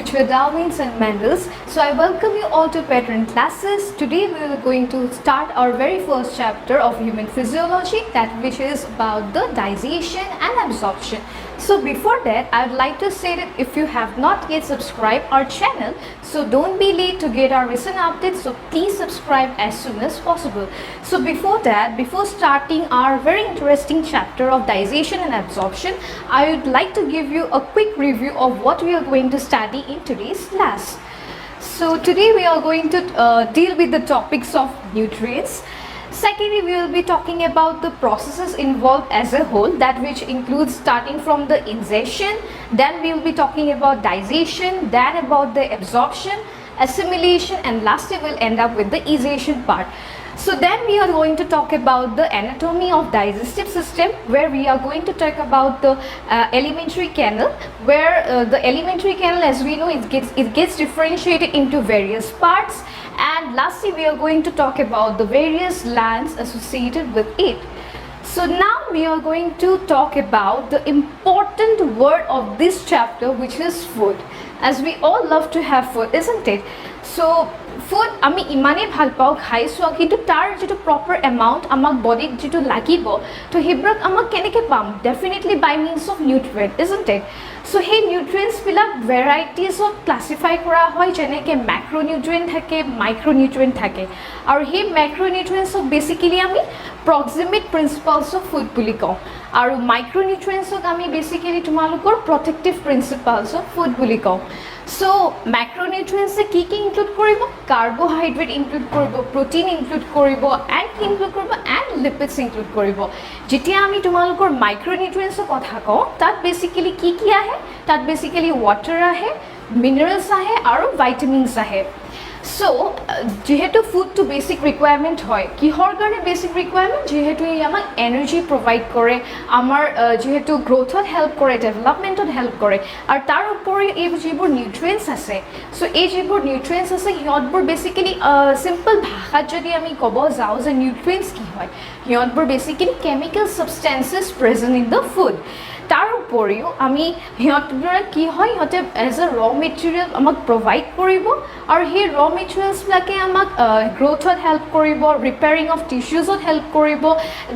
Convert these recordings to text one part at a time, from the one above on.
future Darwins and Mendels. So I welcome you all to Pattern Classes. Today we are going to start our very first chapter of human physiology, that which is about the digestion and absorption. So before that, I would like to say that if you have not yet subscribed our channel, so don't be late to get our recent updates, so please subscribe as soon as possible. So before that, before starting our very interesting chapter of digestion and absorption, I would like to give you a quick review of what we are going to study in today's class. So today we are going to deal with the topics of nutrients. Secondly, we will be talking about the processes involved as a whole, that which includes starting from the ingestion, then we will be talking about digestion, then about the absorption, assimilation, and lastly we'll end up with the egestion part. So then we are going to talk about the anatomy of digestive system, where we are going to talk about the alimentary canal, where the alimentary canal, as we know, it gets differentiated into various parts. And lastly, we are going to talk about the various glands associated with it. So now we are going to talk about the important word of this chapter, which is food. As we all love to have food, isn't it? So food আমি ইমানে ভাল পাওঁ খাইছোঁ, কিন্তু তাৰ যেটো proper amount আমাক বডিত যেটো লাগিব, তো সেইবিলাক আমাক কেনেকৈ পাম? Definitely by means of nutrient, isn't it? So সেই নিউট্ৰিয়েণ্টছবিলাক ভেৰাইটিজত ক্লাছিফাই কৰা হয়, যেনেকৈ মেক্ৰ' নিউট্ৰিয়েণ্ট থাকে, মাইক্ৰ' নিউট্ৰিয়েণ্ট থাকে, আৰু সেই মেক্ৰ' নিউট্ৰিয়েণ্টছক বেচিকেলি আমি প্ৰক্সিমেট প্ৰিন্সিপালছ অফ ফুড বুলি কওঁ, আৰু মাইক্ৰ' নিউট্ৰিয়েণ্টছক আমি বেচিকেলি তোমালোকৰ প্ৰটেক্টিভ প্ৰিন্সিপালছ অফ ফুড বুলি কওঁ। সো মেক্ৰ'নিউট্ৰিয়েণ্টছে কি ইনক্লুড কৰিব? কাৰ্বহাইড্ৰেট ইনক্লুড কৰিব, প্ৰটিন ইনক্লুড কৰিব, এণ্ড কি ইনক্লুড কৰিব? এণ্ড লিপিডছ ইনক্লুড কৰিব। যেতিয়া আমি তোমালোকৰ মাইক্ৰ'নিউট্ৰিয়েণ্টছৰ কথা কওঁ, তাত বেচিকেলি কি আহে? তাত বেচিকেলি ৱাটাৰ আহে, মিনাৰেলছ আহে, আৰু ভাইটামিনছ আহে। সো যেহেতু ফুডটো বেচিক ৰিকুৱাৰমেণ্ট হয়, কিহৰ কাৰণে বেচিক ৰিকুৱাৰমেণ্ট? যিহেতু ই আমাক এনাৰ্জি প্ৰভাইড কৰে, আমাৰ যিহেতু গ্ৰ'থত হেল্প কৰে, ডেভেলপমেণ্টত হেল্প কৰে, আৰু তাৰ উপৰি এই যিবোৰ নিউট্ৰিয়েণ্টছ আছে, চ' এই যিবোৰ নিউট্ৰিয়েণ্টছ আছে সিহঁতবোৰ বেচিকেলি চিম্পল ভাষাত যদি আমি ক'ব যাওঁ যে নিউট্ৰিয়েণ্টছ কি হয়, সিহঁতবোৰ basically chemical substances present in the food. তাৰ উপৰিও আমি সিহঁতবোৰে কি হয়, সিহঁতে এজ এ ৰ' মেটেৰিয়েল আমাক প্ৰভাইড কৰিব, আৰু সেই ৰ' মেটেৰিয়েলছবিলাকে আমাক গ্ৰ'থত হেল্প কৰিব, ৰিপেয়াৰিং অফ টিছ্যুজত হেল্প কৰিব,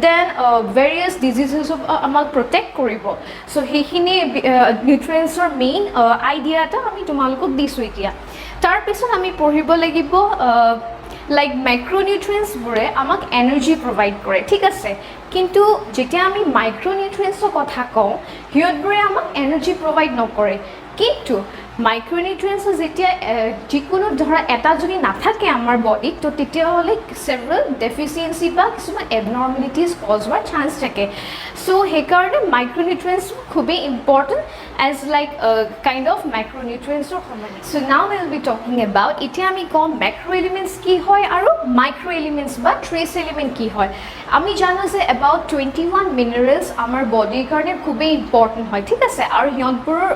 দেন ভেৰিয়াছ ডিজিজেছক আমাক প্ৰটেক্ট কৰিব। চ' সেইখিনি নিউট্ৰিয়েণ্টছৰ মেইন আইডিয়া এটা আমি তোমালোকক দিছোঁ এতিয়া। তাৰপিছত আমি পঢ়িব লাগিব লাইক মেক্ৰ'নিউট্ৰিয়েণ্টছবোৰে আমাক এনাৰ্জি প্ৰভাইড কৰে, ঠিক আছে, কিন্তু যেতিয়া আমি মাইক্ৰ'নিউট্ৰিয়েণ্টছৰ কথা কওঁ, সিহঁতবোৰে আমাক এনাৰ্জি প্ৰভাইড নকৰে। কিন্তু মাইক্ৰ'নিউট্ৰিয়েণ্টছ যেতিয়া যিকোনো ধৰা এটা যদি নাথাকে আমাৰ বডিত, তো তেতিয়াহ'লে ছেভাৰেল ডেফিচিয়েঞ্চি বা কিছুমান এবনৰ্মেলিটিজ কজ হোৱাৰ চান্স থাকে। চ' সেইকাৰণে মাইক্ৰ'নিউট্ৰিয়েণ্টছ খুবেই important as like kind of মেক্ৰ'নিউট্ৰিয়েণ্টছৰ সমান। So' now will be talking about, এতিয়া আমি কম মেক্ৰ' এলিমেণ্টছ কি হয় আৰু মাইক্ৰ' এলিমেণ্টছ বা ট্ৰেচ এলিমেণ্ট কি হয়। আমি জানো যে এবাউট 21 মিনাৰেলছ আমাৰ বডিৰ কাৰণে খুবেই ইম্পৰ্টেণ্ট হয়, ঠিক আছে, আৰু সিহঁতবোৰৰ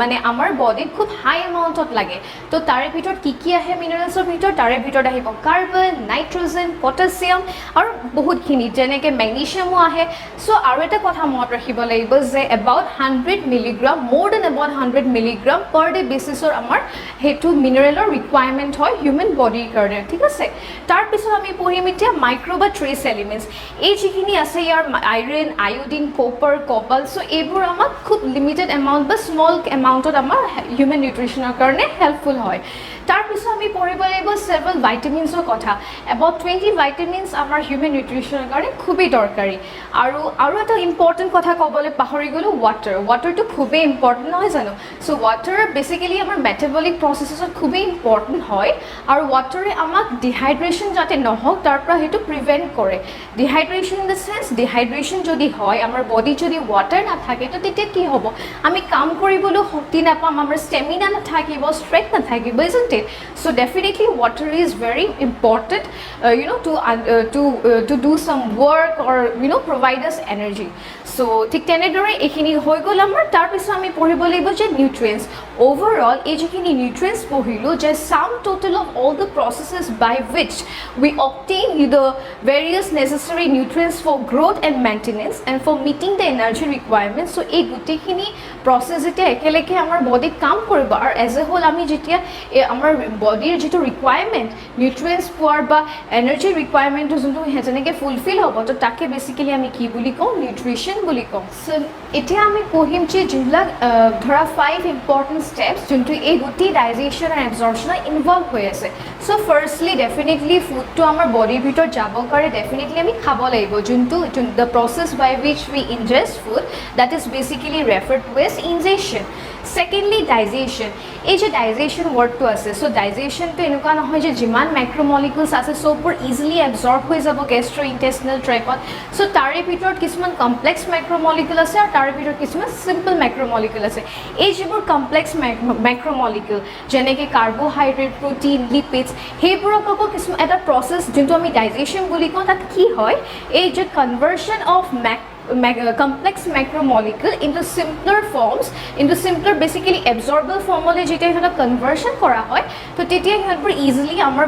মানে আমাৰ বডিত খুব হাই এমাউণ্টত লাগে। তো তাৰে ভিতৰত কি আহে মিনাৰেলছৰ ভিতৰত? তাৰে ভিতৰত আহিব কাৰ্বন, নাইট্ৰজেন, পটাছিয়াম, আৰু বহুতখিনি যেনেকৈ মেগনেছিয়ামো আহে। চ' আৰু এটা কথা মনত ৰাখিব লাগিব যে about 100 milligram, more than about 100 milligram per day বেচিছৰ আমাৰ সেইটো মিনাৰেলৰ ৰিকুৱাৰমেণ্ট হয় হিউমেন বডিৰ কাৰণে, ঠিক আছে। তাৰপিছত আমি পঢ়িম এতিয়া মাইক্ৰ' বা ট্ৰেচ এলিমেণ্টছ। এই যিখিনি আছে ইয়াৰ আইৰণ, আয়ডিন, কপাৰ, কপাল, চ' এইবোৰ আমাক খুব লিমিটেড এমাউণ্ট বা স্মল এমাউণ্টত আমাৰ হিউমেন নিউট্ৰিশ্যনৰ কাৰণে হেল্পফুল হয়। তাৰপিছত আমি পঢ়িব লাগিব ছেভাৰেল ভাইটামিনছৰ কথা। এবাউট 20 ভাইটামিনছ আমাৰ হিউমেন নিউট্ৰিশ্যনৰ কাৰণে খুবেই দৰকাৰী। আৰু এটা ইম্পৰ্টেণ্ট কথা ক'বলৈ পাহৰি গ'লোঁ, ৱাটাৰটো খুবেই ইম্পৰ্টেণ্ট নহয় জানো? চ' ৱাটাৰ বেচিকেলি আমাৰ মেটাবলিক প্ৰচেছত খুবেই ইম্পৰ্টেণ্ট হয়, আৰু ৱাটাৰে আমাক ডিহাইড্ৰেশ্যন যাতে নহওক তাৰ পৰা সেইটো প্ৰিভেণ্ট কৰে। Dehydration in the chance, dehydration যদি হয়, আমাৰ বডিত যদি ৱাটাৰ নাথাকে, তো তেতিয়া কি হ'ব? আমি কাম কৰিবলৈ শক্তি নাপাম, আমাৰ ষ্টেমিনা নাথাকিব, ষ্ট্ৰেংথ নাথাকিব, isn't it? So' definitely water is very important to do some work or provide us energy. So ঠিক তেনেদৰে এইখিনি হৈ গ'ল আমাৰ। তাৰপিছত আমি পঢ়িব লাগিব যে নিউট্ৰিয়েণ্টছ। ওভাৰঅল এই যিখিনি নিউট্ৰিয়েণ্টছ পঢ়িলোঁ, যে sum total of all the processes by which we obtain the various necessary nutrients for growth and maintenance and for meeting the energy requirements. So এই গোটেইখিনি প্ৰচেছ যেতিয়া একেলগে আমাৰ বডিত কাম কৰিব আৰু এজ এ হোল আমি যেতিয়া আমাৰ বডিৰ যেটো ৰিকুৱাৰমেন্ট নিউট্ৰিয়েন্টছ পোৱাৰ বা এনাৰ্জি ৰিকুৱাৰমেন্টটো যোনটো যেনেকৈ ফুলফিল হ'ব তো তাকে বেসিক্যালি আমি কি বুলি কওঁ নিউট্ৰিশন বুলি কওঁ সো এতিয়া আমি পঢ়িম যে যোনবিলাক ধৰা 5 ইম্পৰ্টেন্ট ষ্টেপছ যোনটো এই গোটেই ডাইজেশ্যন আৰু এবজৰ্পশ্যন ইনভলভ হৈ আছে সো ফাৰ্ষ্টলি ডেফিনেটলি ফুডটো আমাৰ বডিৰ ভিতৰত যাব কাৰণে ডেফিনেটলি আমি খাব লাগিব যোনটো the process by which we ingest food that is basically referred to as ingestion. Secondly, digestion. এই যে ডাইজেশ্যন ৱৰ্ডটো আছে সো ডাইজেশ্যনটো এনেকুৱা নহয় যে যিমান মাইক্ৰ'মলিকুলছ আছে সববোৰ ইজিলি এবজৰ্ব হৈ যাব গেষ্ট্ৰ ইণ্টেষ্টিনেল ট্ৰেকত সো তাৰে ভিতৰত কিছুমান কমপ্লেক্স মাইক্ৰ'মলিকুল আছে আৰু তাৰে ভিতৰত কিছুমান চিম্পল মাইক্ৰ'মলিকুল আছে এই যিবোৰ কমপ্লেক্স মাইক্ৰ'মলিকুল যেনেকৈ কাৰ্বহাইড্ৰেট প্ৰটিন লিপিডছ সেইবোৰক আকৌ কিছুমান এটা প্ৰচেছ যোনটো আমি ডাইজেশ্যন বুলি কওঁ তাত কি হয় এই যে conversion of complex macromolecule into simpler forms into simpler basically absorbable formally যেতিয়া এটা কনভাৰ্সন কৰা হয় তো তেতিয়া হেল্পৰ ইজিলি আমাৰ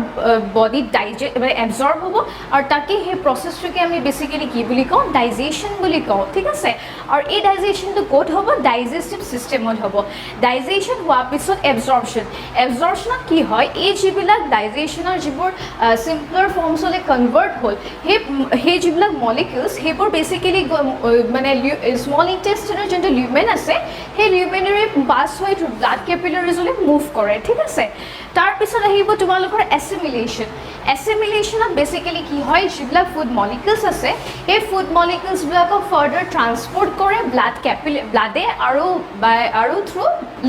বডি ডাইজেষ্ট মানে এবজৰ্ব হ'ব আৰু তাকে সেই প্ৰসেছটোকে আমি বেসিক্যালি কি বুলি কওঁ ডাইজেশ্যন বুলি কওঁ ঠিক আছে আৰু এই ডাইজেশ্যনটো ক'ত হ'ব ডাইজেষ্টিভ সিস্টেমত হ'ব ডাইজেশ্যন হোৱাৰ পিছত এবজৰ্পশ্যনত কি হয় এই যিবিলাক ডাইজেশ্যনৰ যিবোৰ সিম্পলাৰ ফৰ্মছলৈ কনভাৰ্ট হ'ল সেই যিবিলাক মলিকিউলছ সেইবোৰ বেসিক্যালি মানে স্মল ইন্টেষ্টিনৰ যোনটো লিউমেন আছে সেই লিউমেনেৰে পাছ হৈ ব্লাড কেপিলাৰিজলৈ মুভ কৰে ঠিক আছে তাৰপিছত আহিব তোমালোকৰ এছিমিলেশ্যনত বেসিক্যালি কি হয় যিবিলাক ফুড মলিকিউলছ আছে এই ফুড মলিকিউলছবিলাকক ফাৰ্ডাৰ ট্ৰান্সপৰ্ট কৰে ব্লাডে আৰু থ্ৰু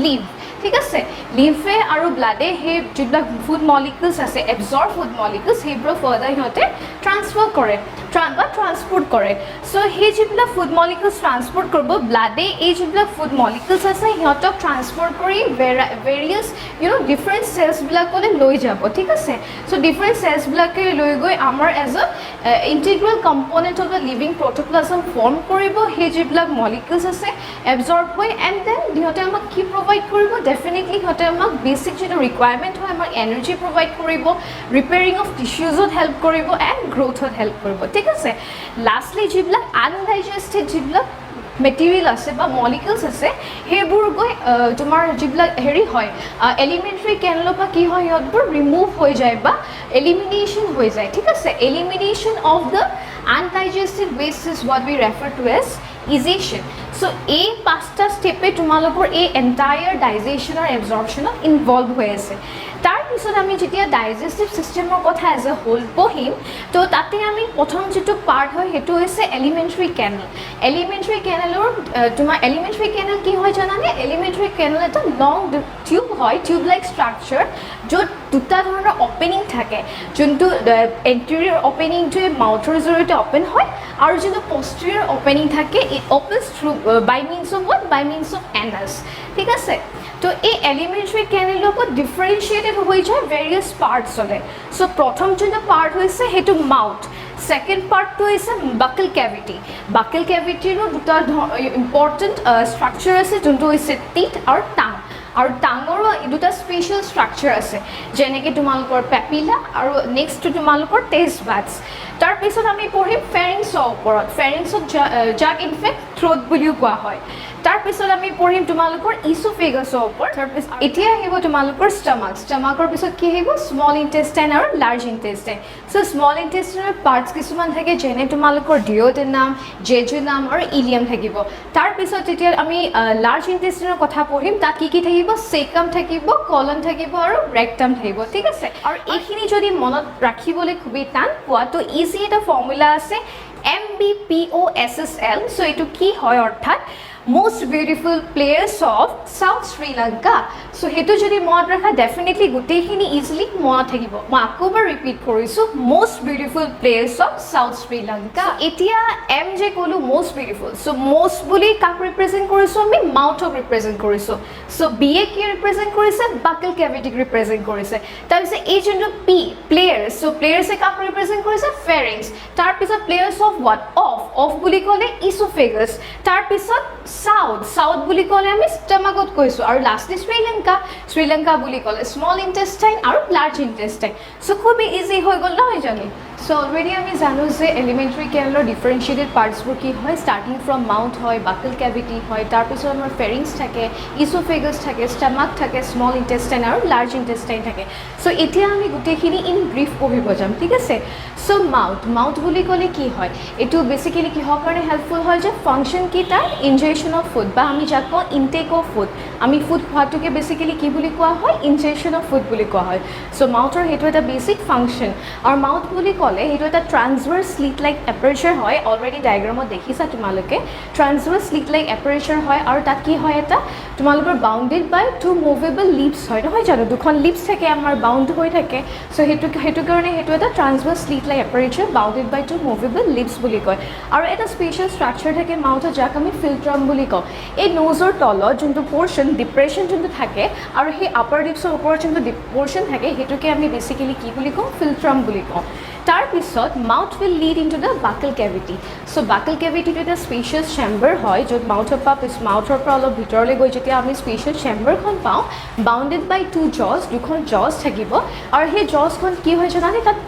লিভ ঠিক আছে লিভে আৰু ব্লাডে সেই যিবিলাক ফুড মলিকিউলছ আছে এবজৰ্ব ফুড মলিকিউলছ সেইবোৰ ফাৰ্ডাৰ সিহঁতে ট্ৰান্সফাৰ কৰে বা ট্ৰান্সপোৰ্ট কৰে সো সেই যিবিলাক ফুড মলিকিউলছ ট্ৰান্সপোৰ্ট কৰিব ব্লাডে এই যিবিলাক ফুড মলিকিউলছ আছে সিহঁতক ট্ৰান্সপোৰ্ট কৰি ভেৰিয়াছ ডিফাৰেণ্ট চেলছবিলাকলৈ লৈ যাব ঠিক আছে সো ডিফাৰেণ্ট চেলছবিলাকে লৈ গৈ আমাৰ as a integral component of the living protoplasm form কৰিব সেই যিবিলাক মলিকিউলছ আছে এবজৰ্ব হৈ এণ্ড দেন সিহঁতে আমাক কি প্ৰভাইড কৰিব ডেফিনেটলি সিহঁতে আমাক বেছিক যিটো ৰিকুৱাৰমেণ্ট হয় আমাক এনাৰ্জি প্ৰভাইড কৰিব ৰিপেয়াৰিং অফ টিস্যুজত হেল্প কৰিব এণ্ড গ্ৰোথত হেল্প কৰিব ঠিক আছে লাষ্টলি যিবিলাক আনডাইজেষ্টেড যিবিলাক মেটেৰিয়েল আছে বা মলিকিউলছ আছে সেইবোৰ গৈ তোমাৰ যিবিলাক হেৰি হয় এলিমেণ্টাৰী কেনেলৰ পৰা কি হয় সিহঁতবোৰ ৰিমুভ হৈ যায় বা এলিমিনেশ্যন হৈ যায় ঠিক আছে elimination of the undigested waste is what we refer to as egestion so এই 5টা ষ্টেপে তোমালোকৰ এই এণ্টায়াৰ ডাইজেশ্যন আৰু এবজৰ্পশ্যনত ইনভলভ হৈ আছে তাৰপিছত আমি যেতিয়া ডাইজেষ্টিভ ছিষ্টেমৰ কথা এজ এ হোল পঢ়িম তো তাতে আমি প্ৰথম যিটো পাৰ্ট হয় সেইটো হৈছে এলিমেণ্টাৰী কেনেলৰ তোমাৰ এলিমেণ্টাৰী কেনেল কি হয় জানানে এলিমেণ্টাৰী কেনেল এটা লং টিউব হয় টিউব লাইক ষ্ট্ৰাকচাৰ য'ত দুটা ধৰণৰ অপেনিং থাকে যোনটো এণ্টেৰিয়ৰ অপেনিংটোৱে মাউথৰ জৰিয়তে অপেন হয় আৰু যোনটো পষ্টেৰিয়ৰ অপেনিং থাকে it opens through by means of what by means of anus ঠিক আছে তো এই এলিমেণ্টাৰী কেনেলৰ ওপৰত ডিফাৰেঞ্চিয়েটেড হৈ যায় ভেৰিয়াছ পাৰ্টছলৈ সো প্ৰথম যোনটো পাৰ্ট হৈছে সেইটো মাউথ সেকেন্ড পাৰ্টটো হৈছে বাকেল কেভিটিৰো দুটা ইম্পৰ্টেণ্ট ষ্ট্ৰাকচাৰ আছে যোনটো হৈছে টিথ আৰু টাং আৰু টাঙৰো দুটা স্পেচিয়েল ষ্ট্ৰাকচাৰ আছে যেনেকৈ তোমালোকৰ পেপিলা আৰু নেক্সটটো তোমালোকৰ টেষ্ট বাডছ তাৰপিছত আমি পঢ়িম ফেৰিংছৰ ওপৰত ফেৰিংছক যাক ইনফেক্ট থ্ৰোট বুলিও কোৱা হয় তাৰপিছত আমি পঢ়িম তোমালোকৰ ইছ'ফেগাছৰ ওপৰত তাৰপিছত এতিয়া আহিব তোমালোকৰ ষ্টামাকৰ পিছত কি আহিব স্মল ইণ্টেষ্টাইন আৰু large intestine so small ইণ্টেষ্টাইনৰ parts কিছুমান থাকে যেনে তোমালোকৰ ডিঅ'ডেনাম জেজুনাম আৰু ইলিয়াম থাকিব তাৰপিছত যেতিয়া আমি লাৰ্জ ইণ্টেষ্টাইনৰ কথা পঢ়িম তাত কি থাকিব চেকাম থাকিব কলন থাকিব আৰু ৰেক্টাম থাকিব ঠিক আছে আৰু এইখিনি যদি মনত ৰাখিবলৈ খুবেই টান পোৱা তো ইজি এটা ফৰ্মুলা আছে MBPOSSL সো এইটো কি হয় অৰ্থাৎ most beautiful players of South Sri Lanka so hetu jodi mot rakha definitely guteikhini easily mot thakibo ma akobar repeat korisu most beautiful players of South Sri Lanka etia m je kolu most beautiful so most boli kak represent korisu ami mouth ok represent korisu so ba ki represent korise buccal cavity represent korise tar pise ei jonto p players so players e kak represent korise pharynx tar pisot players of what of boli kole esophagus tar pisot south বুলি ক'লে আমি ষ্টামাকত কৈছোঁ আৰু lastly Sri Lanka বুলি ক'লে small intestine আৰু large intestine so খুব easy হৈ গ'ল নহয় জানি সো অলৰেডি আমি জানো যে এলিমেণ্টাৰী কেনেলৰ ডিফাৰেঞ্চিয়েটেড পাৰ্টছবোৰ কি হয় ষ্টাৰ্টিং ফ্ৰম মাউথ হয় বাকল কেভিটি হয় তাৰপিছত আমাৰ ফেৰিংছ থাকে ইছ'ফেগাছ থাকে ষ্টামাক থাকে স্মল ইণ্টেষ্টাইন আৰু লাৰ্জ ইণ্টেষ্টাইন থাকে সো এতিয়া আমি গোটেইখিনি ইন ব্ৰিফ পঢ়িব যাম ঠিক আছে সো মাউথ বুলি ক'লে কি হয় এইটো বেচিকেলি কিহৰ কাৰণে হেল্পফুল হয় যে ফাংচন কি তাৰ ইনজেকশ্যন অফ ফুড বা আমি যাক কওঁ ইনটেক অফ ফুড আমি ফুড খোৱাটোকে বেচিকেলি কি বুলি কোৱা হয় ইনজেকশ্যন অফ ফুড বুলি কোৱা হয় সো মাউথৰ সেইটো এটা বেচিক ফাংচন আৰু মাউথ বুলি ক'লে সেইটো এটা ট্ৰান্সভাৰ্চ স্লিট লাইক এপাৰেচাৰ হয় অলৰেডি ডায়েগ্ৰামত দেখিছা তোমালোকে ট্ৰান্সভাৰ্চ স্লিট লাইক এপাৰেচাৰ হয় আৰু তাত কি হয় এটা তোমালোকৰ বাউণ্ডেড বাই টু মুভেবল লিপছ হয় নহয় জানো দুখন লিপছ থাকে আমাৰ বাউণ্ড হৈ থাকে চ' সেইটো কাৰণে সেইটো এটা ট্ৰান্সভাৰ্চ স্লিট লাইক এপাৰেচাৰ বাউণ্ডেড বাই টু মুভেবল লিপছ বুলি কয় আৰু এটা স্পেচিয়েল ষ্ট্ৰাকচাৰ থাকে মাউথত যাক আমি ফিল্ট্ৰাম বুলি কওঁ এই ন'জৰ তলত যোনটো পৰ্চন ডিপ্ৰেশ্যন যোনটো থাকে আৰু সেই আপাৰ লিপছৰ ওপৰত যোনটো পৰ্চন থাকে সেইটোকে আমি বেচিকেলি কি বুলি কওঁ ফিল্ট্ৰাম বুলি কওঁ তাৰপিছত mouth will lead in to the বাকল কেভিটি চ' বাকল কেভিটিটো এটা স্পেচিয়াছ চেম্বাৰ হয় য'ত মাউথৰ পৰা অলপ ভিতৰলৈ গৈ যেতিয়া আমি স্পেচিয়েল চেম্বাৰখন পাওঁ বাউণ্ডেড বাই টু জজ দুখন জজ থাকিব আৰু সেই জজখন কি হয় জানানে তাত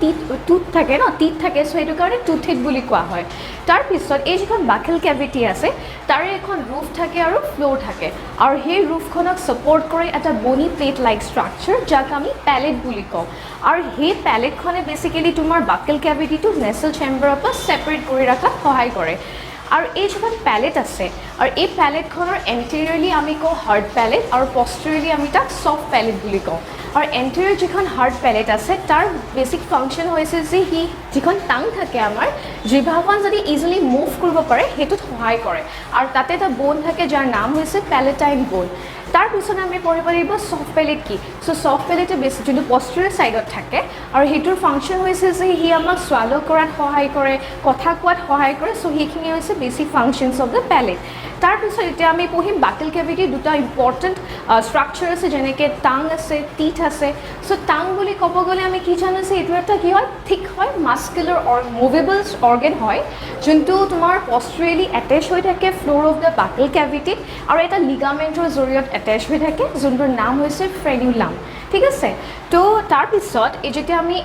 টুথ থাকে ন টিথ থাকে চ' সেইটো কাৰণে টুথেড বুলি কোৱা হয় তাৰপিছত এই যিখন বাকল কেভিটি আছে তাৰে এখন ৰুফ থাকে আৰু ফ্ল'ৰ থাকে আৰু সেই ৰুফখনক ছাপৰ্ট কৰে এটা বনি প্লেট লাইক ষ্ট্ৰাকচাৰ যাক আমি পেলেট বুলি কওঁ আৰু সেই পেলেটখনে বেচিকেলি তোমাৰ বাকল কেভিটিটো নেচেল চেম্বাৰৰ পৰা ছেপাৰেট কৰি ৰখাত সহায় কৰে আৰু এই যিখন পেলেট আছে আৰু এই পেলেটখনৰ এণ্টেৰিয়ৰলি আমি কওঁ হাৰ্ড পেলেট আৰু পষ্টেৰিয়ৰলি আমি তাক ছফ্ট পেলেট বুলি কওঁ আৰু এণ্টেৰিয়ৰ যিখন হাৰ্ড পেলেট আছে তাৰ বেচিক ফাংচন হৈছে যে সি যিখন টাং থাকে আমাৰ জিভাখন যদি ইজিলি মুভ কৰিব পাৰে সেইটোত সহায় কৰে আৰু তাতে এটা বোন থাকে যাৰ নাম হৈছে পেলেটাইন বোন তাৰপিছত আমি পঢ়িব লাগিব ছফ্ট পেলেট কি চ' ছফ্ট পেলেটে বেছি যোনটো পষ্টেৰিয়ৰ ছাইডত থাকে আৰু সেইটোৰ ফাংচন হৈছে যে সি আমাক সোৱাল' কৰাত সহায় কৰে কথা কোৱাত সহায় কৰে চ' সেইখিনি হৈছে basic functions of the platelet তাৰপিছত এতিয়া আমি পঢ়িম বাকল কেভিটিৰ দুটা ইম্পৰ্টেণ্ট ষ্ট্ৰাকচাৰ আছে যেনেকৈ টাং আছে টিথ আছে চ' টাং বুলি ক'ব গ'লে আমি কি জানো যে এইটো এটা কি হয় থিক হয় মাস্কুলাৰ মুভেবল অৰ্গেন হয় যোনটো তোমাৰ পষ্টেৰিয়ৰলি এটেচ হৈ থাকে ফ্ল'ৰ অফ দ্য বাকল কেভিটিত আৰু এটা লিগামেণ্টৰ জৰিয়তে এটেচ হৈ থাকে যোনটোৰ নাম হৈছে ফ্ৰেনিউলাম ঠিক আছে তো তাৰপিছত এই যেতিয়া আমি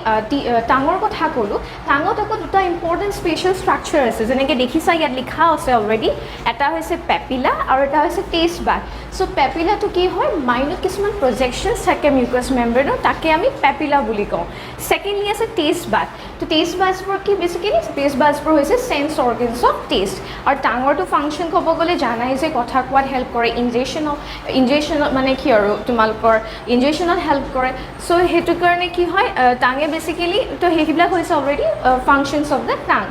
টাঙৰ কথা ক'লোঁ টাঙত আকৌ দুটা ইম্পৰ্টেণ্ট স্পেচিয়েল ষ্ট্ৰাকচাৰ আছে যেনেকৈ দেখিছা ইয়াত লিখা আছে অলৰেডি এটা হৈছে পেপিলা আৰু এটা হৈছে টেষ্ট বাড চ' পেপিলাটো কি হয় মাইণ্ডত কিছুমান প্ৰজেকশ্যনছ থাকে মিউকাছ মেম্ব্ৰেনৰ তাকে আমি পেপিলা বুলি কওঁ ছেকেণ্ডলি আছে টেষ্ট বাড তো টেষ্ট বাডছবোৰ কি বেচিকেলি টেষ্ট বাডছবোৰ হৈছে চেন্স অৰ্গেনছ অফ টেষ্ট আৰু টাঙৰটো ফাংচন ক'ব গ'লে জানাই যে কথা কোৱাত হেল্প কৰে ইনজেকশ্যনত মানে কি আৰু তোমালোকৰ ইনজেকশ্যনত হেল্প কৰে চ' সেইটো কাৰণে কি হয় টাঙে বেচিকেলি তো সেইবিলাক হৈছে already functions of the tongue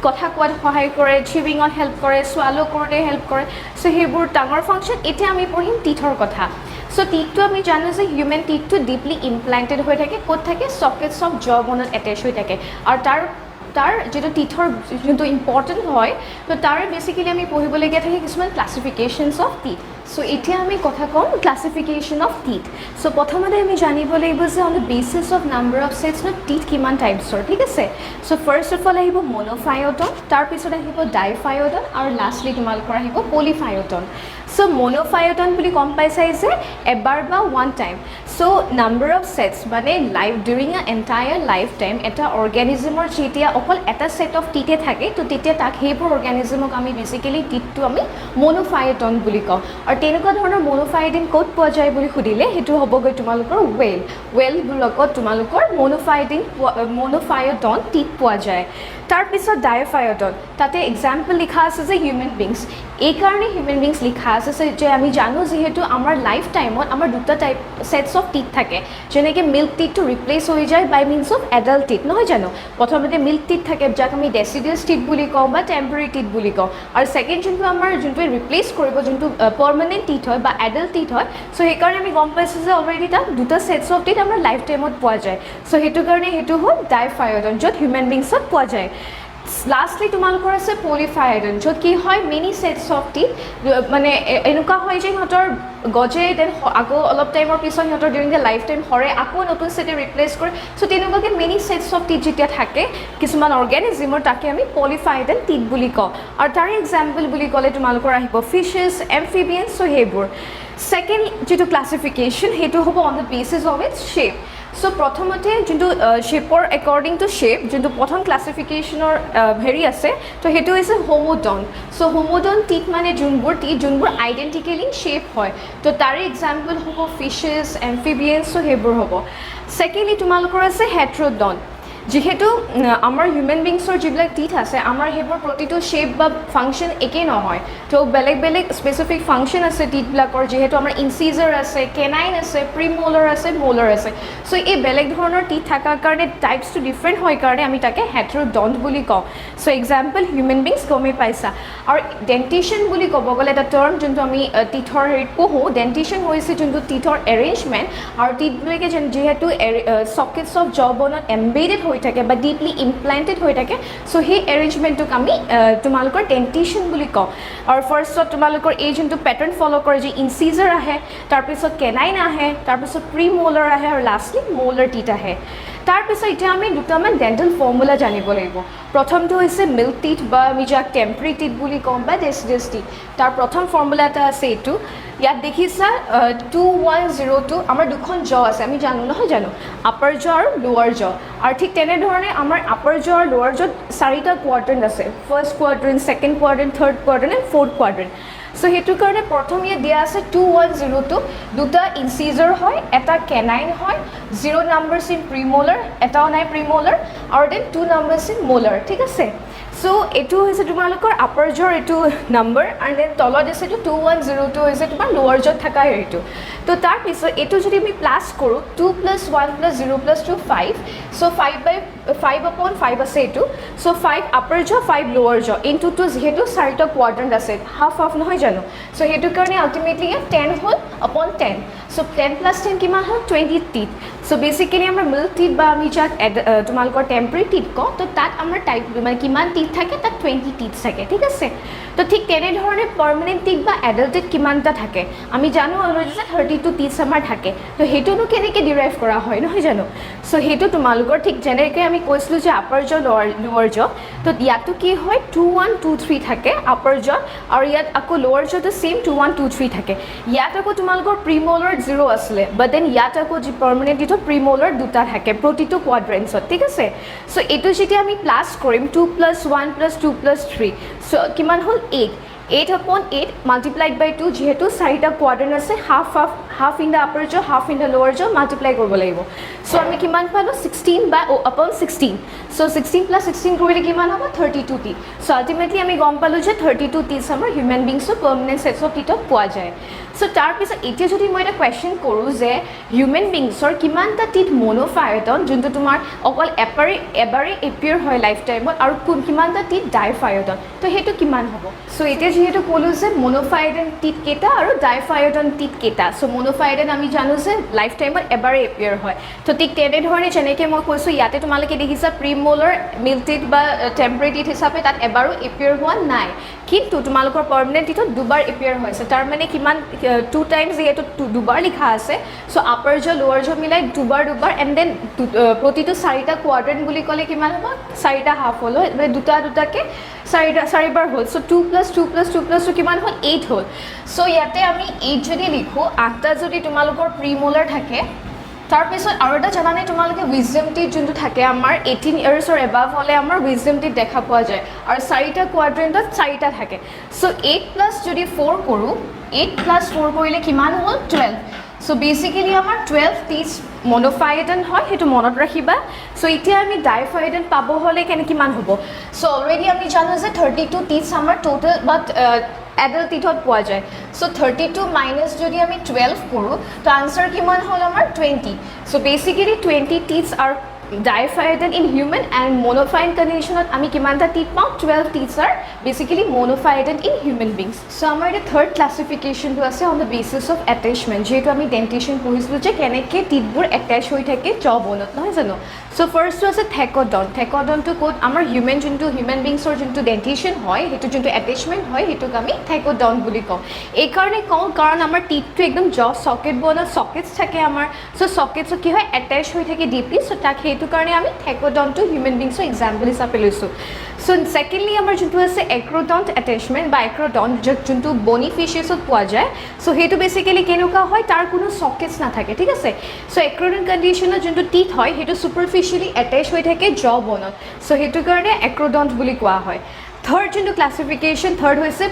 কথা কোৱাত সহায় কৰে চিউইঙত হেল্প কৰে সোৱাল' কৰোঁতে হেল্প কৰে চ' সেইবোৰ টাঙৰ ফাংচন এতিয়া আমি পঢ়িম টিথৰ কথা চ' টিথটো আমি জানো যে হিউমেন টিথটো ডিপলি ইমপ্লেণ্টেড হৈ থাকে ক'ত থাকে চকেটছ অফ জ বনত এটেচ হৈ থাকে আৰু তাৰ যিটো টিথৰ যোনটো ইম্পৰ্টেণ্ট হয় তো তাৰ বেচিকেলি আমি পঢ়িবলগীয়া থাকে কিছুমান ক্লাছিফিকেশ্যনছ অফ টিথ চ' এতিয়া আমি কথা ক'ম ক্লাছিফিকেশ্যন অফ টিথ চ' প্ৰথমতে আমি জানিব লাগিব যে on the basis of number of sets teeth কিমান টাইপছৰ ঠিক আছে চ' ফাৰ্ষ্ট অফ অল আহিব মনোফাইঅটন তাৰপিছত আহিব ডাইফাইঅটন আৰু লাষ্টলি তোমালোকৰ আহিব পলিফাইঅটন চ' মনোফাইঅটন বুলি গম পাইছাই যে এবাৰ বা one time so' number of sets মানে ডিউৰিং আ এণ্টায়াৰ লাইফ টাইম এটা অৰ্গেনিজমৰ যেতিয়া অকল এটা ছেট অফ টিথে থাকে তো তেতিয়া তাক সেইবোৰ অৰ্গেনিজমক আমি বেচিকেলি টিথটো আমি মনোফাইঅটন বুলি কওঁ আৰু তেনেকুৱা ধৰণৰ মনোফাইঅটন ক'ত পোৱা যায় বুলি সুধিলে সেইটো হ'বগৈ তোমালোকৰ ৱেল লগত তোমালোকৰ মনোফাইঅটন টিথ পোৱা যায় তাৰপিছত ডাইফাইঅটন তাতে এক্সাম্পল লিখা আছে যে হিউমেন বিংছ এইকাৰণে হিউমেন বিংছ লিখা আছে যে আমি জানো যিহেতু আমাৰ লাইফ টাইমত আমাৰ দুটা টাইপ ছেটছ অফ টিথ থাকে যেনেকৈ মিল্ক টিথটো ৰিপ্লেচ হৈ যায় বাই মিনছ অফ এডাল্ট টিথ নহয় জানো প্ৰথমতে মিল্ক টিথ থাকে যাক আমি ডেচিডিয়াছ টিথ বুলি কওঁ বা টেম্পৰেৰী টিথ বুলি কওঁ আৰু ছেকেণ্ড যোনটোৱে ৰিপ্লেচ কৰিব যোনটো পাৰ্মানেণ্ট টিথ হয় বা এডাল্ট টিথ হয় চ' সেইকাৰণে আমি গম পাইছোঁ যে অলৰেডি তাত দুটা ছেটছ অফ টিথ আমাৰ লাইফ টাইমত পোৱা যায় চ' সেইটো কাৰণে সেইটো হ'ল ডাইফাইঅটন য'ত হিউমেন বিংছত পোৱা যায় লাষ্টলি তোমালোকৰ আছে পলিফাইঅটন য'ত কি হয় মেনি ছেটছ অফ টিথ মানে এনেকুৱা হয় যে সিহঁতৰ গজে দেন আকৌ অলপ টাইমৰ পিছত সিহঁতৰ ডিউৰিং দ্য লাইফ টাইম সৰে আকৌ নতুন ছেটে ৰিপ্লেচ কৰে চ' তেনেকুৱাকৈ মেনি ছেটছ অফ টিথ যেতিয়া থাকে কিছুমান অৰ্গেনিজিমৰ তাকে আমি পলিফাইঅটন টিথ বুলি কওঁ আৰু তাৰে এক্সাম্পল বুলি ক'লে তোমালোকৰ আহিব ফিছেছ এমফিবিয়ানছ চ' সেইবোৰ ছেকেণ্ড যিটো ক্লাছিফিকেশ্যন সেইটো হ'ব on the basis of its shape so প্ৰথমতে যোনটো শেপৰ একৰ্ডিং টু শেপ যোনটো প্ৰথম ক্লাছিফিকেশ্যনৰ হেৰি আছে তো সেইটো হৈছে হোমোডন সো হোমোডন টিথ মানে যোনবোৰ আইডেণ্টিকেলি শেপ হয় তো তাৰে এক্সাম্পল হ'ব ফিছেছ এম্ফিবিয়ানছ সো সেইবোৰ হ'ব ছেকেণ্ডলি তোমালোকৰ আছে হেট্ৰডন যিহেতু আমাৰ হিউমেন বিংছৰ যিবিলাক টিথ আছে আমাৰ সেইবোৰ প্ৰতিটো শ্বেপ বা ফাংচন একেই নহয় তো বেলেগ বেলেগ স্পেচিফিক ফাংচন আছে টিথবিলাকৰ যিহেতু আমাৰ ইনচিজাৰ আছে কেনাইন আছে প্ৰিমোলাৰ আছে মোলাৰ আছে চ' এই বেলেগ ধৰণৰ টিথ থকাৰ কাৰণে টাইপছটো ডিফাৰেণ্ট হয় কাৰণে আমি তাকে হেট্ৰডন্ট বুলি কওঁ চ' এক্সাম্পল হিউমেন বিংছ গমেই পাইছা আৰু ডেণ্টিশ্যন বুলি ক'ব গ'লে এটা টাৰ্ম যোনটো আমি টিথৰ হেৰিত পঢ়োঁ ডেণ্টিশ্যন হৈছে যোনটো টিথৰ এৰেঞ্জমেণ্ট আৰু টিথবিলাকে যিহেতু চকেটছ অফ জ বনত এম্বেডেড হৈ থাকে বা ডিপলি ইমপ্লেণ্টেড হৈ থাকে চ' সেই এৰেঞ্জমেণ্টটোক আমি তোমালোকৰ ডেণ্টিশ্যন বুলি কওঁ আৰু ফাৰ্ষ্টত তোমালোকৰ এই যোনটো পেটাৰ্ণ ফ'ল' কৰে যে ইনচিজাৰ আহে তাৰপিছত কেনাইন আহে তাৰপিছত প্ৰি মোলাৰ আহে আৰু লাষ্টলি মোলাৰ টিথ আহে তাৰপিছত এতিয়া আমি দুটামান ডেণ্টেল ফৰ্মুলা জানিব লাগিব প্ৰথমটো হৈছে মিল্ক টিথ বা আমি যাক টেম্পৰি টিথ বুলি কওঁ বা ডেচিডাছ টিথ তাৰ প্ৰথম ফৰ্মুলা এটা আছে এইটো ইয়াত দেখিছা 2102 আমাৰ দুখন জ আছে আমি জানো নহয় জানো আপাৰ জ আৰু লোৱাৰ জ আৰু ঠিক তেনেধৰণে আমাৰ আপাৰ জ আৰু লোৱাৰ জত চাৰিটা কোৱাড্ৰেণ্ট আছে first quadrant second quadrant third quadrant and fourth quadrant so' সেইটো কাৰণে প্ৰথম ইয়াত দিয়া আছে 2102 দুটা ইনচিজাৰ হয় এটা কেনাইন হয় 0 নাম্বাৰছ ইন প্ৰিমোলাৰ এটাও নাই প্ৰিমোলাৰ আৰু দেন 2 নাম্বাৰছ ইন মোলাৰ ঠিক আছে চ' এইটো হৈছে তোমালোকৰ আপাৰ জৰ এইটো নাম্বাৰ আৰু দেন তলত আছে এইটো 2102 হৈছে তোমাৰ লোৱাৰ জত থকা হেৰিটো তো তাৰপিছত এইটো যদি আমি প্লাছ কৰোঁ 2 + 1 + 0 + 2 5 চ' 5/5 আছে এইটো চ' 5 আপাৰ জ 5 লোৱাৰ জ ইনটুটো যিহেতু চাৰিটা কোৱাড্ৰেণ্ট আছে হাফ নহয় জানো চ' সেইটো কাৰণে আল্টিমেটলি ইয়াত 10 হ'ল upon 10 চ' 10 + 10 কিমান হ'ল 20 টিথ চ' বেচিকেলি আমাৰ মিল্ক টিথ বা আমি যাক তোমালোকৰ টেম্পৰি টিথ কওঁ তো তাত আমাৰ টাইপ মানে কিমান টিথ থাকে তাত 20 টিথ থাকে ঠিক আছে তো ঠিক তেনেধৰণে পাৰ্মানেণ্ট টিথ বা এডাল্ট টিথ কিমানটা থাকে আমি জানো অলৰেডি যে 32 টিথ আমাৰ থাকে তো সেইটোনো কেনেকৈ ডিৰাইভ কৰা হয় নহয় জানো চ' সেইটো তোমালোকৰ ঠিক যেনেকৈ আমি কৈছিলোঁ যে আপাৰ জ লোৱাৰ জ তো ইয়াতো কি হয় 2123 থাকে আপাৰ জ আৰু ইয়াত আকৌ লোৱাৰ জটো ছেইম 2123 থাকে ইয়াত আকৌ তোমালোকৰ প্ৰিমোলাৰ 0 আছিলে বাট দেন ইয়াত আকৌ যি পাৰ্মানেণ্ট টিথৰ প্ৰিমোলাৰ দুটা থাকে প্ৰতিটো কোৱাড্ৰেণ্টছত ঠিক আছে চ' এইটো যেতিয়া আমি প্লাছ কৰিম 2 + 1 + 2 + 3 চ' কিমান হ'ল 8/8 মাল্টিপ্লাইড বাই 2 যিহেতু চাৰিটা কোৱাড্ৰেণ্ট আছে হাফ ইন দ্য আপাৰ জ হাফ ইন দ্য লোৱাৰ জ মাল্টিপ্লাই কৰিব লাগিব চ' আমি কিমান পালোঁ 16/16 চ' 16 + 16 কৰিলে কিমান হ'ব 32 টিথ চ' আল্টিমেটলি আমি গম পালোঁ যে 32 টিথ আমাৰ হিউমেন বিংছৰ পাৰ্মানেণ্ট ছেটছ অফ টিথত পোৱা যায় চ' তাৰপিছত এতিয়া যদি মই এটা কুৱেশ্যন কৰোঁ যে হিউমেন বিংছৰ কিমানটা টিথ মনোফায়েটন যোনটো তোমাৰ অকল এবাৰেই এপিয়াৰ হয় লাইফ টাইমত আৰু কিমানটা টিথ ডাইফায়েটন তো সেইটো কিমান হ'ব চ' এতিয়া যিহেতু ক'লোঁ যে মনোফায়েটন টিথ কেইটা আৰু ডাইফায়েটন টিথ কেইটা চ' মনোফায়েটন আমি জানো যে লাইফ টাইমত এবাৰেই এপিয়াৰ হয় তো ঠিক তেনেধৰণে যেনেকৈ মই কৈছোঁ ইয়াতে তোমালোকে দেখিছা প্ৰিমোলাৰ মিল্ক টিথ বা টেম্পৰি টিথ হিচাপে তাত এবাৰো এপিয়াৰ হোৱা নাই কিন্তু তোমালোকৰ পাৰ্মানেণ্ট টিথত দুবাৰ এপিয়াৰ হৈছে তাৰমানে কিমান 2 টাইমছ যিহেতু দুবাৰ লিখা আছে চ' আপাৰ জ লোৱাৰ জ মিলাই দুবাৰ এণ্ড দেন প্ৰতিটো চাৰিটা কোৱাড্ৰেণ্ট বুলি ক'লে কিমান হ'ব চাৰিটা হাফ হ'ল মানে দুটাকৈ চাৰিবাৰ হ'ল চ' 2 + 2 + 2 + 2 কিমান হ'ল 8 হ'ল চ' ইয়াতে আমি 8 যদি লিখোঁ 8টা যদি তোমালোকৰ প্ৰিমোলাৰ থাকে তাৰপিছত আৰু এটা জানানে তোমালোকে উইজডম টিথ যোনটো থাকে আমাৰ 18 ইয়াৰ্ছৰ এবাভ হ'লে আমাৰ উইজডম টিথ দেখা পোৱা যায় আৰু চাৰিটা কোৱাড্ৰেণ্টত চাৰিটা থাকে চ' 8 + যদি 4 কৰোঁ 8 + 4 কৰিলে কিমান হ'ল 12 চ' বেচিকেলি আমাৰ 12 টিথ মনোফায়েটন হয় সেইটো মনত ৰাখিবা চ' এতিয়া আমি ডাইফায়েটন পাব হ'লে কিমান হ'ব চ' অলৰেডি আমি জানো যে 32 টিথ আমাৰ টোটেল বাট এডাল্ট টিথত পোৱা যায় চ' 32 মাইনাছ যদি আমি 12 কৰোঁ তো আনচাৰ কিমান হ'ল আমাৰ 20 চ' বেচিকেলি 20 টিথ আৰু diphyodont in human and monophyodont কণ্ডিশ্যনত আমি কিমানটা টিথ পাওঁ 12 teeth are basically monophyodont in human beings so' আমাৰ এতিয়া থাৰ্ড ক্লাছিফিকেশ্যনটো আছে on the basis of attachment যিহেতু আমি ডেণ্টিশ্যন পঢ়িছিলোঁ যে কেনেকৈ টিথবোৰ এটেচ হৈ থাকে জ বনত নহয় জানো চ' ফাৰ্ষ্টটো আছে থেকডনটো ক'ত আমাৰ যোনটো হিউমেন বিংছৰ যোনটো ডেণ্টিশ্যন হয় সেইটো যোনটো এটেচমেণ্ট হয় সেইটোক আমি থেকডন বুলি কওঁ এইকাৰণে কওঁ কাৰণ আমাৰ টিথটো একদম জ চকেট বনত চকেটছ থাকে আমাৰ চ' চকেটছত কি হয় এটেচ হৈ থাকে ডিপলি চ' তাক সেইটো কাৰণে আমি থেকোডন্টটো হিউমেন বিংছৰ এক্সাম্পল হিচাপে লৈছোঁ সো সেকেন্ডলি আমাৰ যোনটো আছে এক্ৰোডন্ট এটেচমেণ্ট বা এক্ৰোডন্ট যোনটো বনি ফিছেছত পোৱা যায় সো সেইটো বেচিকেলি কেনেকুৱা হয় তাৰ কোনো সকেটছ নাথাকে ঠিক আছে সো এক্ৰোডন্ট কণ্ডিশ্যনত যোনটো টিথ হয় সেইটো সুপাৰফিচিয়েলি এটেচ হৈ থাকে জ বনত সো সেইটো কাৰণে এক্ৰোডন্ট বুলি কোৱা হয় থাৰ্ড যোনটো ক্লাছিফিকেশ্যন থাৰ্ড হৈছে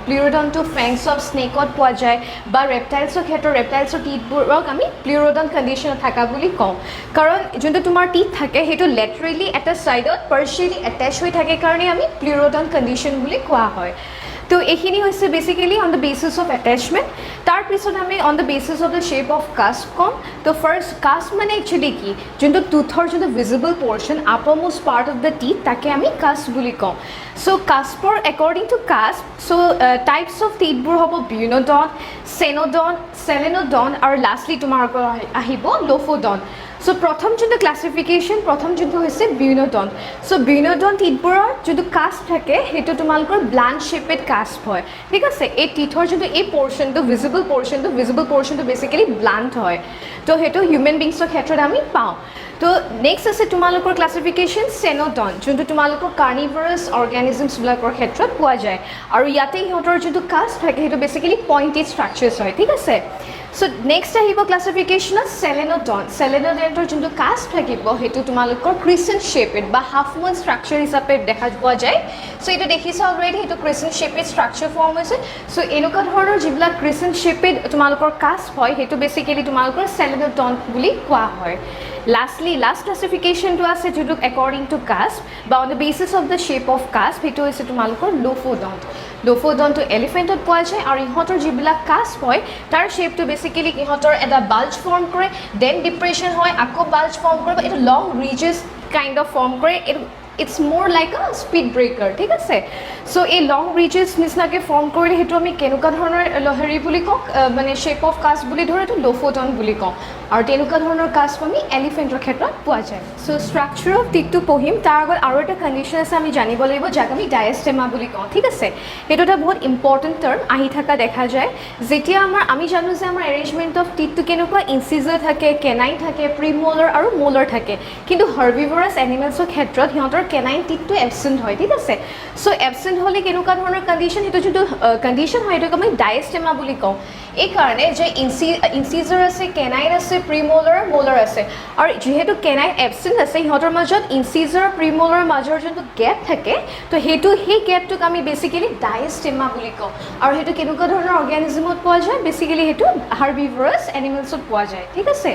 প্লিউৰোডন্টটো ফেংছ অফ স্নেকত পোৱা যায় বা ৰেপটাইলছৰ ক্ষেত্ৰত ৰেপটাইলছৰ টিথবোৰক আমি প্লিউৰোডন্ট কণ্ডিশ্যনত থকা বুলি কওঁ কাৰণ যোনটো তোমাৰ টিথ থাকে সেইটো লেটাৰেলি এটা ছাইডত পাৰ্চিয়েলি এটেচ হৈ থাকে কাৰণে আমি প্লিউৰোডন্ট কণ্ডিশ্যন বুলি কোৱা হয় তো এইখিনি হৈছে basically on the basis of attachment তাৰপিছত আমি on the basis of the shape of cusp come to first cusp মানে একচুৱেলি কি যোনটো টুথৰ যোনটো visible portion uppermost part of the teeth তাকে আমি কাস্প বুলি কওঁ চ' কাস্পৰ according to cusp so' types of টিথবোৰ হ'ব বিউনোডন চেনোডন চেলেনোডন আৰু লাষ্টলি তোমাৰ আহিব লোফোডন সো প্ৰথম যোনটো ক্লাছিফিকেশ্যন প্ৰথম যোনটো হৈছে বিউনোডন সো বিউনোডন টিথবোৰৰ যোনটো কাস্প থাকে সেইটো তোমালোকৰ ব্লাণ্ট শ্বেপেড কাস্প হয় ঠিক আছে এই টিথৰ যোনটো এই পৰ্চনটো ভিজিবল পৰ্চনটো বেচিকেলি ব্লাণ্ট হয় তো সেইটো হিউমেন বিংছৰ ক্ষেত্ৰত আমি পাওঁ তো নেক্সট আছে তোমালোকৰ ক্লাছিফিকেশ্যন চেনোডন যোনটো তোমালোকৰ কাৰ্নিভৰাছ অৰ্গেনিজমছবিলাকৰ ক্ষেত্ৰত পোৱা যায় আৰু ইয়াতে সিহঁতৰ যোনটো কাস্প থাকে সেইটো বেচিকেলি পইণ্টেড ষ্ট্ৰাকচাৰ্ছ হয় ঠিক আছে সো নেক্সট আহিব ক্লাছিফিকেশ্যনত চেলেনোডনৰ যোনটো কাস্প থাকিব সেইটো তোমালোকৰ ক্ৰিচেণ্ট শ্বেপেড বা হাফ মুন ষ্ট্ৰাকচাৰ হিচাপে দেখা পোৱা যায় সো এইটো দেখিছা অলৰেডি সেইটো ক্ৰিচেণ্ট শ্বেপেড ষ্ট্ৰাকচাৰ ফৰ্ম হৈছে সো এনেকুৱা ধৰণৰ যিবিলাক ক্ৰিচেণ্ট শ্বেপেড তোমালোকৰ কাস্প হয় সেইটো বেচিকেলি তোমালোকৰ চেলেনোডন বুলি কোৱা হয় লাষ্টলি লাষ্ট ক্লাছিফিকেশ্যনটো আছে যোনটো একৰ্ডিং টু কাস্প বা on the basis of the shape of cusp সেইটো হৈছে তোমালোকৰ লোফোডনটো এলিফেণ্টত পোৱা যায় আৰু ইহঁতৰ যিবিলাক কাস্প হয় তাৰ শ্বেপটো বেচিকেলি ইহঁতৰ এটা বাল্জ ফৰ্ম কৰে দেন ডিপ্ৰেশ্যন হয় আকৌ বাল্জ ফৰ্ম কৰে বা এইটো লং ৰিজেছ কাইণ্ড অফ ফৰ্ম কৰে এইটো ইটছ মোৰ লাইক আ স্পীড ব্ৰেকাৰ ঠিক আছে চ' এই লং ৰিজেছ নিচিনাকৈ ফৰ্ম কৰিলে সেইটো আমি কেনেকুৱা ধৰণৰ হেৰি বুলি কওঁ মানে শ্বেপ অফ কাস্প বুলি ধৰোঁ এইটো লোফোডন বুলি কওঁ আৰু তেনেকুৱা ধৰণৰ কাস্প আমি এলিফেণ্টৰ ক্ষেত্ৰত পোৱা যায় চ' ষ্ট্ৰাকচাৰ অফ টিথটো পঢ়িম তাৰ আগত আৰু এটা কণ্ডিশ্যন আছে আমি জানিব লাগিব যাক আমি ডায়েষ্টেমা বুলি কওঁ ঠিক আছে সেইটো এটা বহুত ইম্পৰ্টেণ্ট টাৰ্ম আহি থকা দেখা যায় যেতিয়া আমি জানো যে আমাৰ এৰেঞ্জমেণ্ট অফ টিথটো কেনেকুৱা ইনচিজাৰ থাকে কেনাইন থাকে প্ৰিমলাৰ আৰু মোলাৰ থাকে কিন্তু হাৰ্বিভৰাছ এনিমেলছৰ ক্ষেত্ৰত সিহঁতৰ কেনাইন টিথটো এবচেণ্ট হয় ঠিক আছে চ' এবচেণ্ট হ'লে কেনেকুৱা ধৰণৰ কণ্ডিশ্যন সেইটো যোনটো কণ্ডিশ্যন হয় সেইটোক আমি ডায়েষ্টেমা বুলি কওঁ এইকাৰণে যে ইনচিজাৰ আছে কেনাইন আছে প্ৰিমলাৰ মোলাৰ আছে আৰু যিহেতু কেনাইন এবচেণ্ট আছে সিহঁতৰ মাজত ইনচিজাৰ প্ৰিমলাৰ মাজৰ যোনটো গেপ থাকে তো সেই গেপটোক আমি বেচিকেলি ডায়েষ্টেমা বুলি কওঁ আৰু সেইটো কেনেকুৱা ধৰণৰ অৰ্গেনিজমত পোৱা যায় বেচিকেলি সেইটো হাৰ্বিভৰাছ এনিমেলছত পোৱা যায় ঠিক আছে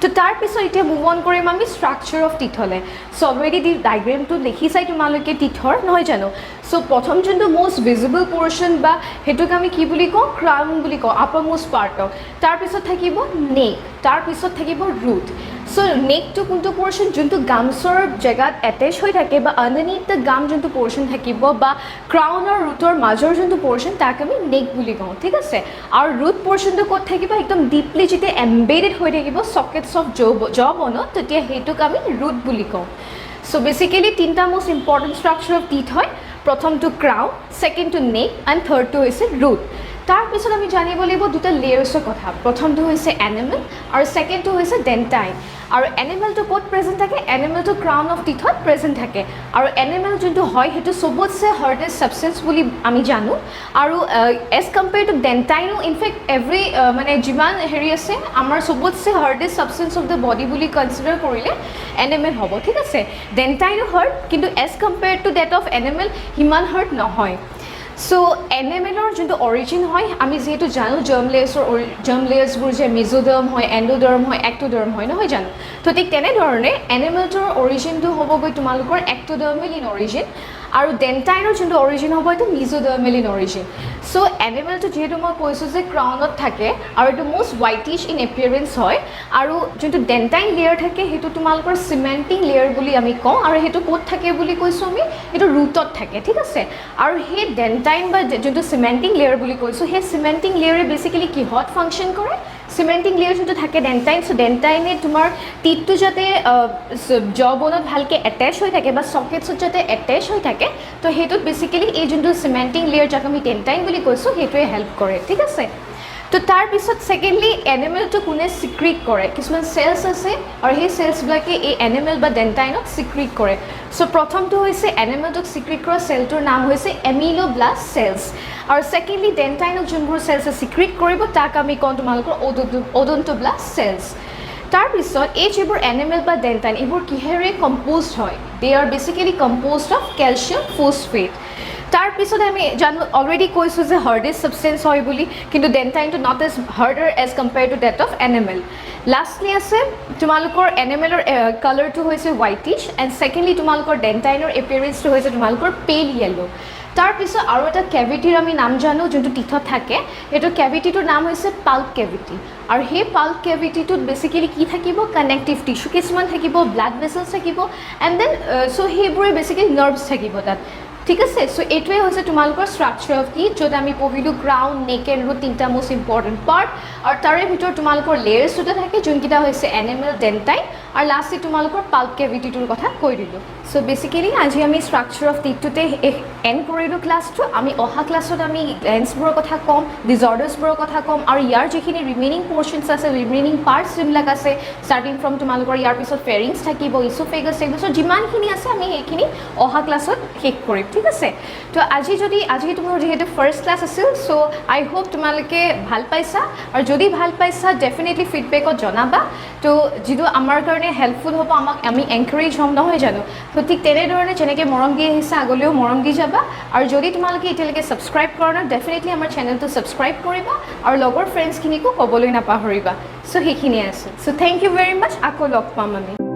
তো তাৰপিছত এতিয়া মুভ অন কৰিম আমি ষ্ট্ৰাকচাৰ অফ টিথলৈ চ' অলৰেডি ডায়েগ্ৰামটো দেখিছাই তোমালোকে টিথৰ নহয় জানো চ' প্ৰথম যোনটো মষ্ট ভিজিবল পৰ্চন বা সেইটোক আমি কি বুলি কওঁ ক্ৰাউন বুলি কওঁ আপাৰ মোষ্ট পাৰ্টক তাৰপিছত থাকিব নেক তাৰপিছত থাকিব ৰুট চ' নেকটো কোনটো পৰ্চন যোনটো গামছৰ জেগাত এটেচ হৈ থাকে বা আণ্ডাৰনিথ দ্য গাম যোনটো পৰ্চন থাকিব বা ক্ৰাউন আৰু ৰুটৰ মাজৰ যোনটো পৰ্চন তাক আমি নেক বুলি কওঁ ঠিক আছে আৰু ৰুট পৰ্চনটো ক'ত থাকিব একদম ডিপলি যেতিয়া এম্বেডেড হৈ থাকিব চকেটছ অফ জ বনত তেতিয়া সেইটোক আমি ৰুট বুলি কওঁ চ' বেচিকেলি তিনিটা most important structure of teeth হয় প্ৰথমটো ক্ৰাউন ছেকেণ্ডটো নেক এণ্ড থাৰ্ডটো হৈছে ৰুট তাৰপিছত আমি জানিব লাগিব দুটা লেয়াৰ্ছৰ কথা প্ৰথমটো হৈছে এনিমেল আৰু ছেকেণ্ডটো হৈছে ডেণ্টাইন আৰু এনিমেলটো ক'ত প্ৰেজেণ্ট থাকে এনিমেলটো ক্ৰাউন অফ টিথত প্ৰেজেণ্ট থাকে আৰু এনিমেল যোনটো হয় সেইটো চবতছে হাৰ্ডেষ্ট ছাবষ্টেঞ্চ বুলি আমি জানো আৰু এজ কম্পেয়াৰ টু ডেণ্টাইনো ইনফেক্ট এভৰি মানে যিমান হেৰি আছে আমাৰ চবতছে hardest substance of the body বুলি কনচিডাৰ কৰিলে এনিমেল হ'ব ঠিক আছে ডেণ্টাইনো হাৰ্ড কিন্তু as compare to that of animal সিমান হাৰ্ড নহয় চ' এনিমেলৰ যোনটো অৰিজিন হয় আমি যিহেতু জানো জাৰ্ম লেয়াৰ্ছবোৰ যে মেজোডাৰ্ম হয় এণ্ডোডাৰ্ম হয় এক্টোডাৰ্ম হয় নহয় জানো তো ঠিক তেনেধৰণে এনিমেলটোৰ অৰিজিনটো হ'বগৈ তোমালোকৰ এক্টোডাৰ্মেল ইন অৰিজিন আৰু ডেণ্টাইনৰ যোনটো অৰিজিন হ'ব এইটো মিজোডাৰ্মেল ইন অৰিজিন চ' এনিমেলটো যিহেতু মই কৈছোঁ যে ক্ৰাউনত থাকে আৰু এইটো মষ্ট হোৱাইটিছ ইন এপিয়াৰেঞ্চ হয় আৰু যোনটো ডেণ্টাইন লেয়াৰ থাকে সেইটো তোমালোকৰ চিমেণ্টিং লেয়াৰ বুলি আমি কওঁ আৰু সেইটো ক'ত থাকে বুলি কৈছোঁ আমি সেইটো ৰুটত থাকে ঠিক আছে আৰু সেই ডেণ্টাইন বা যোনটো চিমেণ্টিং লেয়াৰ বুলি কৈছোঁ সেই চিমেণ্টিং লেয়াৰে বেচিকেলি কিহত ফাংচন কৰে চিমেণ্টিং লেয়াৰ যোনটো থাকে ডেণ্টাইন চ' ডেণ্টাইনে তোমাৰ টিথটো যাতে জ বনত ভালকৈ এটেচ হৈ থাকে বা চকেটছত যাতে এটেচ হৈ থাকে তো সেইটোত বেচিকেলি এই যোনটো চিমেণ্টিং লেয়াৰ যাক আমি ডেণ্টাইন বুলি কৈছোঁ সেইটোৱে হেল্প কৰে ঠিক আছে তো তাৰ পিছত সেকেন্ডলি এনিমেলটো কোনে সিক্ৰেট কৰে কিছুমান সেলস আছে আৰু সেই সেলসবিলাকে এই এনিমেল বা ডেন্টাইনক সিক্ৰেট কৰে সো প্ৰথমটো হৈছে এনিমেলটোক সিক্ৰেট কৰা সেলটোৰ নাম হৈছে এমিলোব্লাষ্ট সেলস আৰু সেকেন্ডলি ডেন্টাইনক যোনবোৰ সেলস সিক্ৰেট কৰিব তাক আমি কওঁ তোমালোকৰ ওডোন্টোব্লাষ্ট সেলস তাৰ পিছত এই যিবোৰ এনিমেল বা ডেন্টাইন এইবোৰ কিহেৰে কম্পোজড হয় they are basically composed of calcium phosphate তাৰ পিছত আমি জানো অলৰেডি কৈছোঁ যে হাৰ্ডেষ্ট সাবষ্টেন্স হয় বুলি কিন্তু ডেন্টাইনটো not as harder as compare to that of animal lastly আছে তোমালোকৰ এনিমেলৰ কালাৰটো হৈছে হোৱাইটিছ এণ্ড সেকেন্ডলি তোমালোকৰ ডেন্টাইনৰ এপিয়াৰেন্সটো হৈছে তোমালোকৰ পেল য়েলো তাৰ পিছত আৰু এটা কেভিটিৰ আমি নাম জানো যোনটো টিথত থাকে এইটো কেভিটিটোৰ নাম হৈছে পাল্প কেভিটি আৰু সেই পাল্প কেভিটিটোত বেসিক্যালি কি থাকিব কানেক্টিভ টিস্যু কিছুমান থাকিব ব্লাড ভেসেলছ থাকিব এণ্ড দেন সো সেইবোৰে বেসিক্যালি নাৰ্ভছ থাকিব তাত ঠিক আছে সো এইটোৱে হৈছে তোমালোকৰ স্ট্ৰাকচাৰ অফ টি য'ত আমি পঢ়িলোঁ গ্ৰাউণ্ড নেক এণ্ড ৰুট তিনিটা মোষ্ট ইম্পৰ্টেণ্ট পাৰ্ট আৰু তাৰে ভিতৰত তোমালোকৰ লেয়াৰ্ছ দুটা থাকে যোনকেইটা হৈছে এনিমেল ডেন্টাইন আৰু লাষ্টলি তোমালোকৰ পাল্প কেভিটিটোৰ কথা কৈ দিলোঁ সো বেসিক্যালি আজি আমি স্ট্ৰাকচাৰ অফ টিটোতে এণ্ড কৰিলোঁ ক্লাছটো আমি অহা ক্লাছত আমি গ্লেন্সবোৰৰ কথা ক'ম ডিজৰ্ডাৰ্ছবোৰৰ কথা ক'ম আৰু ইয়াৰ যিখিনি ৰিমেইনিং পৰ্চনছ আছে ৰিমেইনিং পাৰ্টছ যোনবিলাক আছে ষ্টাৰ্টিং ফ্ৰম তোমালোকৰ ইয়াৰ পিছত ফেৰিংছ থাকিব ইছ'ফেগাছ টেগুছৰ যিমানখিনি আছে আমি সেইখিনি অহা ক্লাছত শেষ কৰিম ঠিক আছে তো আজি তোমাৰ যেহেতু ফাৰ্ষ্ট ক্লাছ আছিল সো আই হোপ তোমালোকে ভাল পাইছা আৰু যদি ভাল পাইছা ডেফিনেটলি ফিডবেকত জনাবা তো যিটো আমাৰ কাৰণে হেল্পফুল হ'ব আমি এনকাৰেজ হ'ম নহয় জানো তো ঠিক তেনেধৰণে যেনেকৈ মৰম দি আহিছা আগলৈও মৰম দি যাবা আৰু যদি তোমালোকে এতিয়ালৈকে ছাবস্ক্ৰাইব কৰা নাই ডেফিনেটলি আমাৰ চেনেলটো ছাবস্ক্ৰাইব কৰিবা আৰু লগৰ ফ্ৰেণ্ডছখিনিকো ক'বলৈ নাপাহৰিবা সো সেইখিনিয়ে আছে সো থেংক ইউ ভেৰি মাছ আকৌ লগ পাম আমি